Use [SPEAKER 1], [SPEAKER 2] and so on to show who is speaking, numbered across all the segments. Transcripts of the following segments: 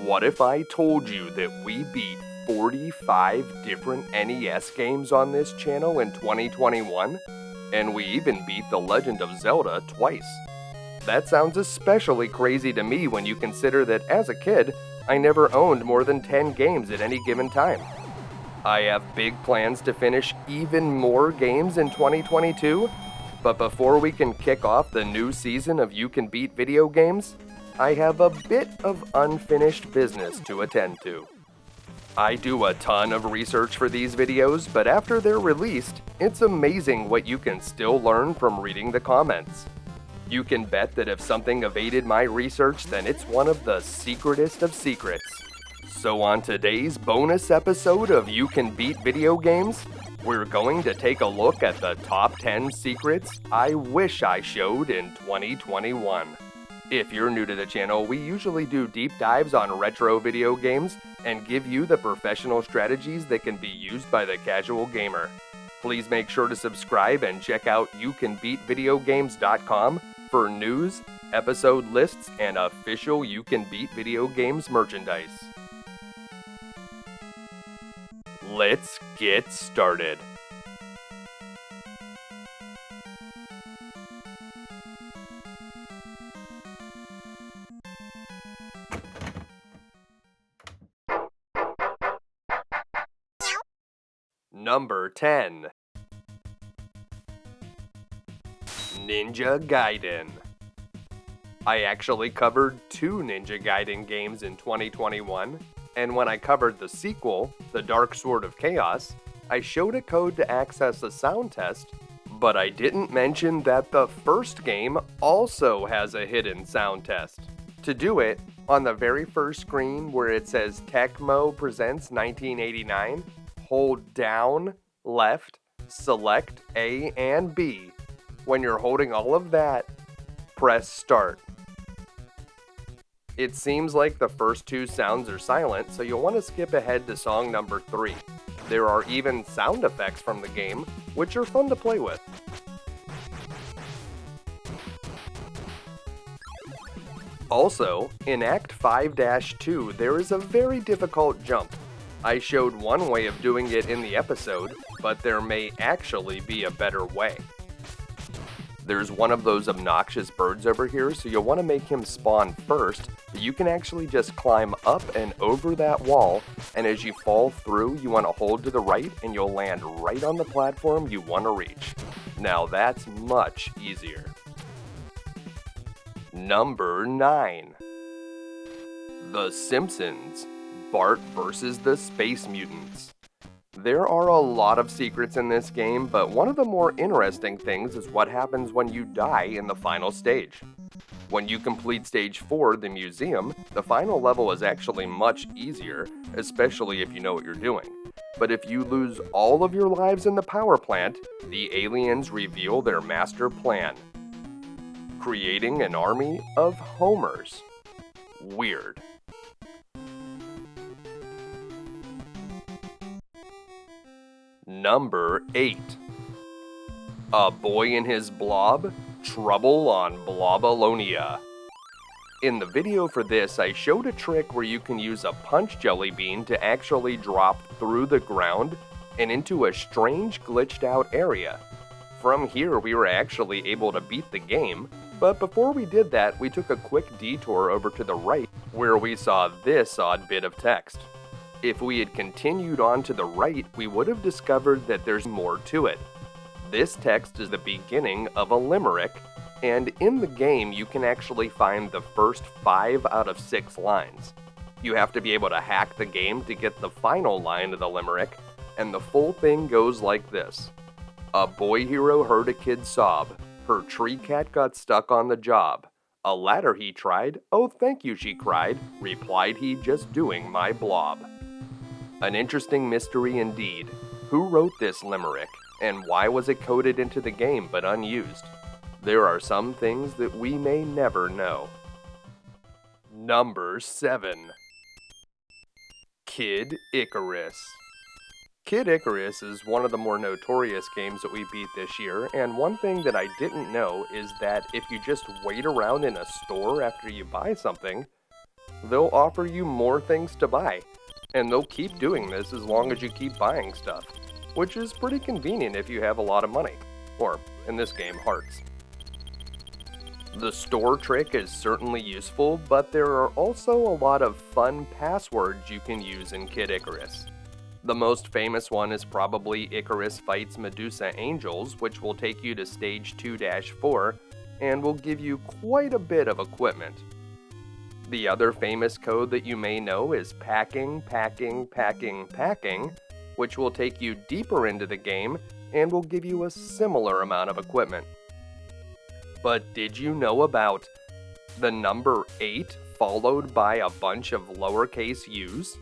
[SPEAKER 1] What if I told you that we beat 45 different NES games on this channel in 2021? And we even beat The Legend of Zelda twice. That sounds especially crazy to me when you consider that as a kid, I never owned more than 10 games at any given time. I have big plans to finish even more games in 2022, but before we can kick off the new season of You Can Beat Video Games, I have a bit of unfinished business to attend to. I do a ton of research for these videos, but after they're released, it's amazing what you can still learn from reading the comments. You can bet that if something evaded my research, then it's one of the secretest of secrets. So on today's bonus episode of You Can Beat Video Games, we're going to take a look at the top 10 secrets I wish I showed in 2021. If you're new to the channel, we usually do deep dives on retro video games and give you the professional strategies that can be used by the casual gamer. Please make sure to subscribe and check out youcanbeatvideogames.com for news, episode lists, and official You Can Beat Video Games merchandise. Let's get started. Number 10. Ninja Gaiden. I actually covered 2 Ninja Gaiden games in 2021, and when I covered the sequel, The Dark Sword of Chaos, I showed a code to access a sound test, but I didn't mention that the first game also has a hidden sound test. To do it, on the very first screen where it says Tecmo Presents 1989, hold down, left, select A and B. When you're holding all of that, press start. It seems like the first 2 sounds are silent, so you'll want to skip ahead to song number 3. There are even sound effects from the game, which are fun to play with. Also, in Act 5-2, there is a very difficult jump. I showed one way of doing it in the episode, but there may actually be a better way. There's one of those obnoxious birds over here, so you'll want to make him spawn first, but you can actually just climb up and over that wall, and as you fall through, you want to hold to the right, and you'll land right on the platform you want to reach. Now that's much easier. Number 9. The Simpsons Bart vs. the Space Mutants. There are a lot of secrets in this game, but one of the more interesting things is what happens when you die in the final stage. When you complete stage 4, the museum, the final level is actually much easier, especially if you know what you're doing. But if you lose all of your lives in the power plant, the aliens reveal their master plan: creating an army of homers. Weird. Number 8. A Boy and His Blob, Trouble on Blobalonia. In the video for this, I showed a trick where you can use a punch jelly bean to actually drop through the ground and into a strange glitched out area. From here, we were actually able to beat the game, but before we did that, we took a quick detour over to the right where we saw this odd bit of text. If we had continued on to the right, we would have discovered that there's more to it. This text is the beginning of a limerick, and in the game you can actually find the first 5 out of 6 lines. You have to be able to hack the game to get the final line of the limerick, and the full thing goes like this. A boy hero heard a kid sob. Her tree cat got stuck on the job. A ladder he tried. Oh, thank you, she cried. Replied he, just doing my blob. An interesting mystery indeed. Who wrote this limerick, and why was it coded into the game but unused? There are some things that we may never know. Number 7. Kid Icarus. Kid Icarus is one of the more notorious games that we beat this year, and one thing that I didn't know is that if you just wait around in a store after you buy something, they'll offer you more things to buy, and they'll keep doing this as long as you keep buying stuff, which is pretty convenient if you have a lot of money, or, in this game, hearts. The store trick is certainly useful, but there are also a lot of fun passwords you can use in Kid Icarus. The most famous one is probably Icarus fights Medusa Angels, which will take you to stage 2-4 and will give you quite a bit of equipment. The other famous code that you may know is packing, packing, packing, packing, which will take you deeper into the game and will give you a similar amount of equipment. But did you know about the number 8 followed by a bunch of lowercase u's?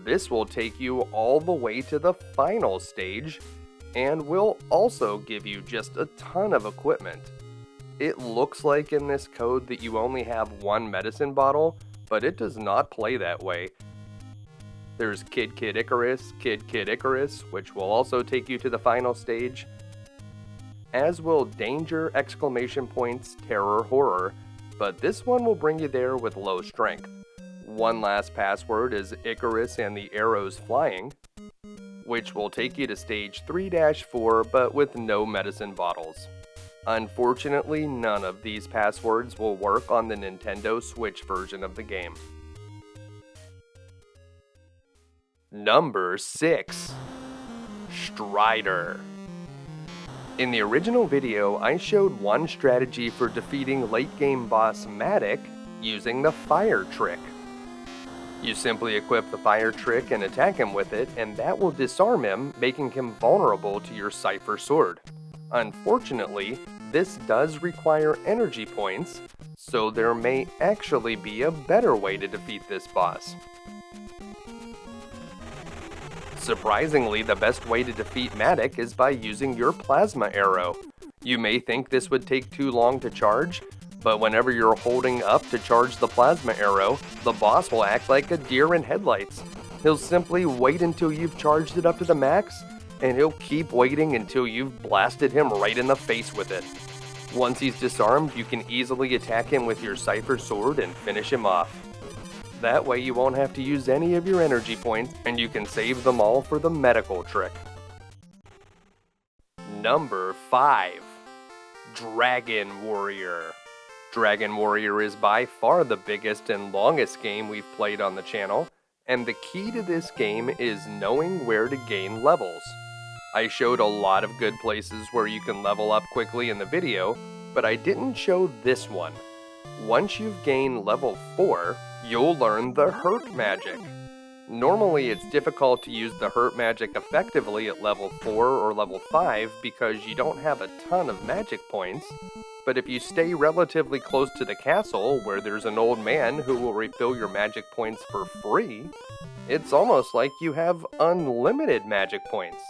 [SPEAKER 1] This will take you all the way to the final stage and will also give you just a ton of equipment. It looks like in this code that you only have one medicine bottle, but it does not play that way. There's Kid Icarus, Kid Icarus, which will also take you to the final stage, as will Danger, exclamation points, Terror, Horror, but this one will bring you there with low strength. One last password is Icarus and the Arrows Flying, which will take you to stage 3-4 but with no medicine bottles. Unfortunately, none of these passwords will work on the Nintendo Switch version of the game. Number 6. Strider. In the original video, I showed one strategy for defeating late-game boss Maniac using the fire trick. You simply equip the fire trick and attack him with it, and that will disarm him, making him vulnerable to your Cypher Sword. Unfortunately, this does require energy points, so there may actually be a better way to defeat this boss. Surprisingly, the best way to defeat Maniac is by using your plasma arrow. You may think this would take too long to charge, but whenever you're holding up to charge the plasma arrow, the boss will act like a deer in headlights. He'll simply wait until you've charged it up to the max, and he'll keep waiting until you've blasted him right in the face with it. Once he's disarmed, you can easily attack him with your Cypher Sword and finish him off. That way you won't have to use any of your energy points, and you can save them all for the medical trick. Number 5. Dragon Warrior. Dragon Warrior is by far the biggest and longest game we've played on the channel, and the key to this game is knowing where to gain levels. I showed a lot of good places where you can level up quickly in the video, but I didn't show this one. Once you've gained level 4, you'll learn the Hurt Magic. Normally it's difficult to use the Hurt Magic effectively at level 4 or level 5 because you don't have a ton of magic points, but if you stay relatively close to the castle where there's an old man who will refill your magic points for free, it's almost like you have unlimited magic points.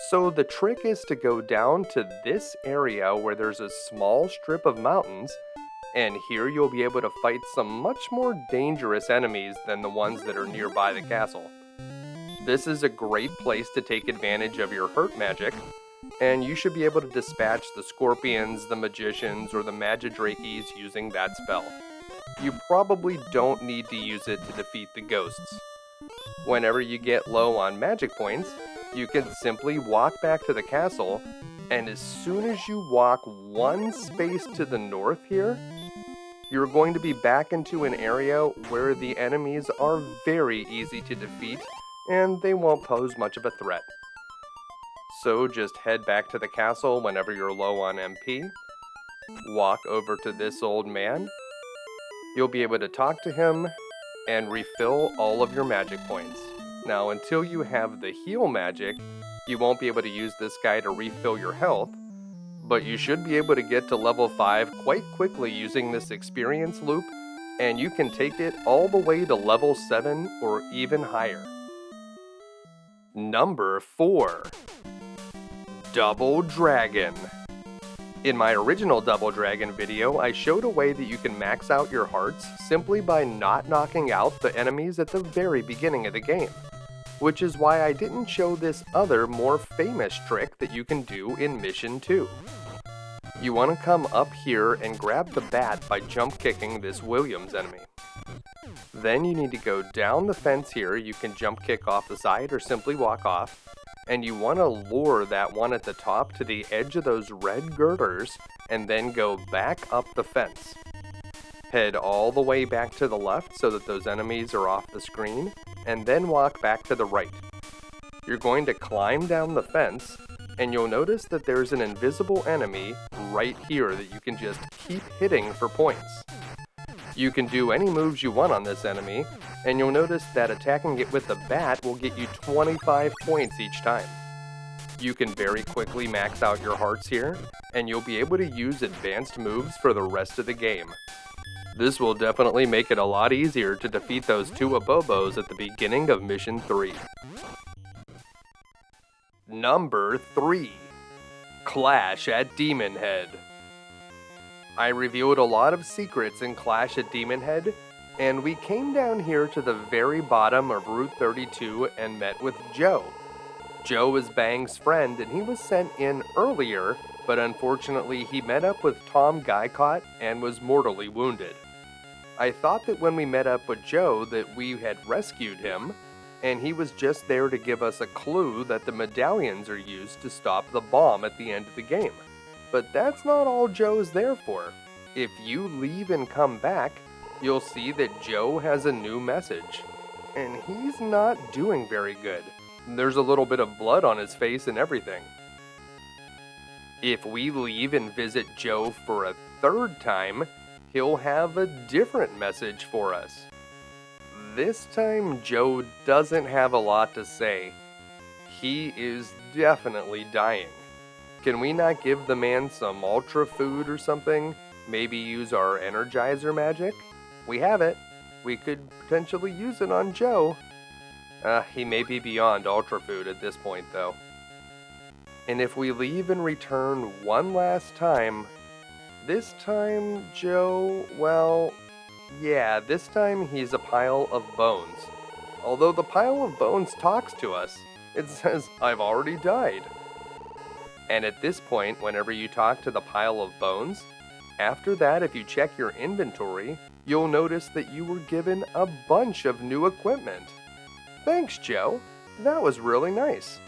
[SPEAKER 1] So the trick is to go down to this area where there's a small strip of mountains, and here you'll be able to fight some much more dangerous enemies than the ones that are nearby the castle. This is a great place to take advantage of your Hurt Magic, and you should be able to dispatch the Scorpions, the Magicians, or the Magidrakes using that spell. You probably don't need to use it to defeat the ghosts. Whenever you get low on magic points, you can simply walk back to the castle, and as soon as you walk one space to the north here, you're going to be back into an area where the enemies are very easy to defeat, and they won't pose much of a threat. So just head back to the castle whenever you're low on MP, walk over to this old man, you'll be able to talk to him, and refill all of your magic points. Now, until you have the heal magic, you won't be able to use this guy to refill your health, but you should be able to get to level 5 quite quickly using this experience loop, and you can take it all the way to level 7 or even higher. Number 4. Double Dragon. In my original Double Dragon video, I showed a way that you can max out your hearts simply by not knocking out the enemies at the very beginning of the game, which is why I didn't show this other more famous trick that you can do in Mission 2. You want to come up here and grab the bat by jump kicking this Williams enemy. Then you need to go down the fence here. You can jump kick off the side or simply walk off. And you want to lure that one at the top to the edge of those red girders and then go back up the fence. Head all the way back to the left so that those enemies are off the screen, and then walk back to the right. You're going to climb down the fence, and you'll notice that there's an invisible enemy right here that you can just keep hitting for points. You can do any moves you want on this enemy, and you'll notice that attacking it with the bat will get you 25 points each time. You can very quickly max out your hearts here, and you'll be able to use advanced moves for the rest of the game. This will definitely make it a lot easier to defeat those two Abobos at the beginning of Mission 3. Number 3. Clash at Demon Head. I revealed a lot of secrets in Clash at Demon Head, and we came down here to the very bottom of Route 32 and met with Joe. Joe is Bang's friend, and he was sent in earlier, but unfortunately he met up with Tom Guycott and was mortally wounded. I thought that when we met up with Joe that we had rescued him, and he was just there to give us a clue that the medallions are used to stop the bomb at the end of the game. But that's not all Joe's there for. If you leave and come back, you'll see that Joe has a new message, and he's not doing very good. There's a little bit of blood on his face and everything. If we leave and visit Joe for a third time, he'll have a different message for us. This time, Joe doesn't have a lot to say. He is definitely dying. Can we not give the man some ultra food or something? Maybe use our Energizer magic? We have it. We could potentially use it on Joe. He may be beyond ultra food at this point, though. And if we leave and return one last time, this time, Joe, well, yeah, this time he's a pile of bones. Although the pile of bones talks to us, it says, "I've already died." And at this point, whenever you talk to the pile of bones, after that, if you check your inventory, you'll notice that you were given a bunch of new equipment. Thanks, Joe. That was really nice.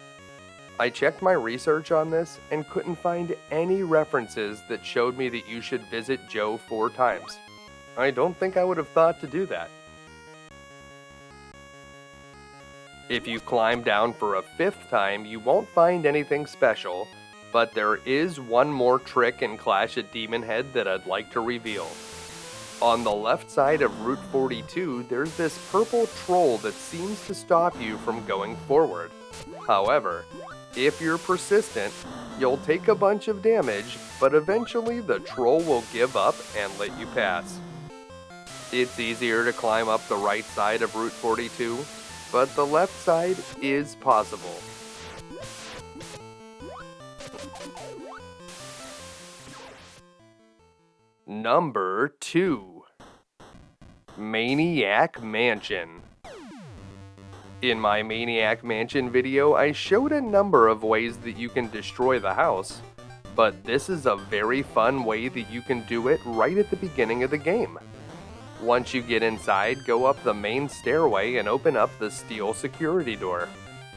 [SPEAKER 1] I checked my research on this and couldn't find any references that showed me that you should visit Joe 4 times. I don't think I would have thought to do that. If you climb down for a 5th time, you won't find anything special, but there is one more trick in Clash at Demon Head that I'd like to reveal. On the left side of Route 42, there's this purple troll that seems to stop you from going forward. However, if you're persistent, you'll take a bunch of damage, but eventually the troll will give up and let you pass. It's easier to climb up the right side of Route 42, but the left side is possible. Number 2. Maniac Mansion. In my Maniac Mansion video, I showed a number of ways that you can destroy the house, but this is a very fun way that you can do it right at the beginning of the game. Once you get inside, go up the main stairway and open up the steel security door.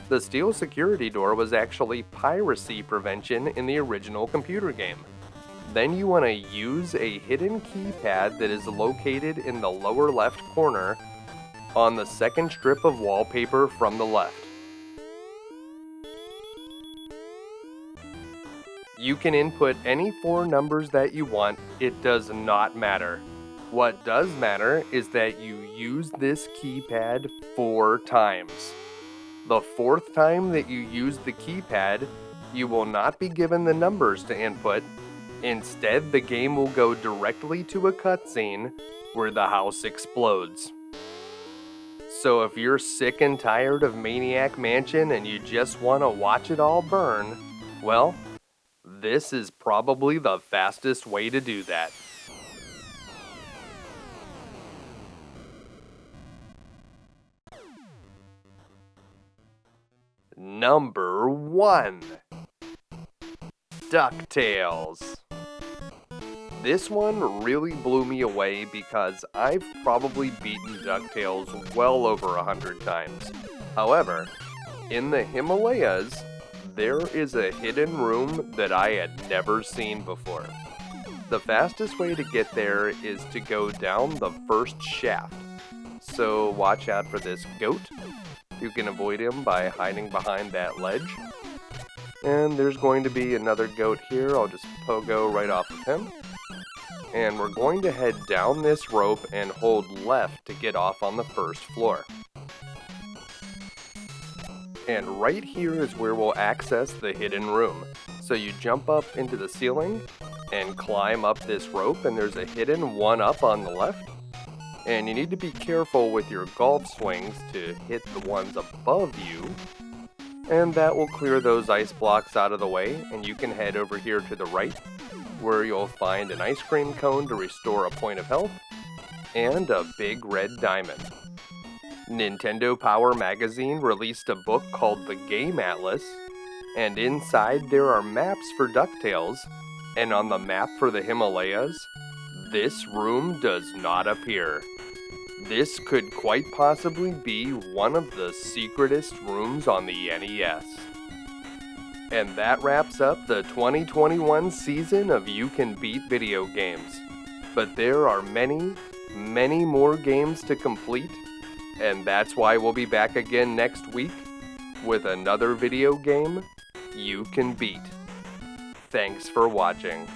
[SPEAKER 1] The steel security door was actually piracy prevention in the original computer game. Then you want to use a hidden keypad that is located in the lower left corner on the second strip of wallpaper from the left. You can input any 4 numbers that you want, it does not matter. What does matter is that you use this keypad 4 times. The 4th time that you use the keypad, you will not be given the numbers to input. Instead, the game will go directly to a cutscene where the house explodes. So if you're sick and tired of Maniac Mansion and you just want to watch it all burn, well, this is probably the fastest way to do that. Number 1. Ducktales. This one really blew me away because I've probably beaten Ducktales well over 100 times. However, in the Himalayas, there is a hidden room that I had never seen before. The fastest way to get there is to go down the first shaft. So watch out for this goat. You can avoid him by hiding behind that ledge. And there's going to be another goat here. I'll just pogo right off of him. And we're going to head down this rope and hold left to get off on the first floor. And right here is where we'll access the hidden room. So you jump up into the ceiling and climb up this rope, and there's a hidden one-up on the left. And you need to be careful with your golf swings to hit the ones above you. And that will clear those ice blocks out of the way, and you can head over here to the right, where you'll find an ice cream cone to restore a point of health, and a big red diamond. Nintendo Power Magazine released a book called The Game Atlas, and inside there are maps for Ducktales, and on the map for the Himalayas, this room does not appear. This could quite possibly be one of the secretest rooms on the NES. And that wraps up the 2021 season of You Can Beat Video Games. But there are many, many more games to complete, and that's why we'll be back again next week with another video game you can beat. Thanks for watching.